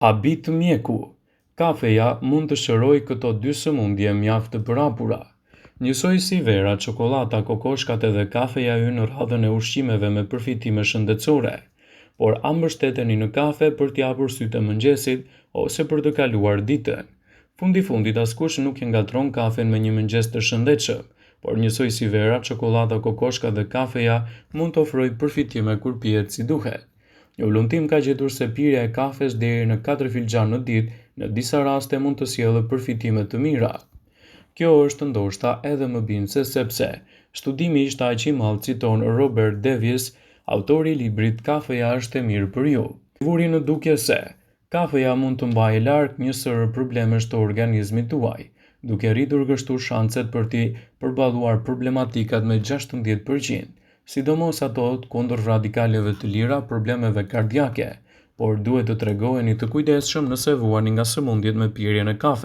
Habit mjeku. Kafeja mund të shërojë këto dy sëmundje mjaft të përhapura. Njësoj si vera, çokolata, kokoshkat edhe kafeja hyn në radhën e ushqimeve me përfitime shëndetësore, por a mbështeteni në kafe për t'i hapur sytë e mëngjesit ose për të kaluar ditën? Fundi fundit askush nuk e ngatron kafen me një mëngjes të shëndetshëm, por njësoj si vera, çokolata, kokoshka dhe kafeja mund të ofrojë përfitime kur pihet si duhet. Një ullumtim ka gjetur se pirja e kafes deri në 4 filxhan në ditë në disa raste mund të sjellë përfitime të mira. Kjo është ndoshta edhe më bindse sepse studimi i shtaqi i madh citon Robert Davies, autori i librit Kafeja është e mirë për ju. Vuri në dukje se kafeja mund të mbajë larg një sër problemesh të organizmit tuaj, duke rritur kështu shanset për t'i përballuar problematikat me 16%. Sidomos ato kundër radikaleve të lira, problemeve kardiake, por duhet të tregoheni të kujdesshëm nëse vuani nga sëmundjet me pirjen e kafes.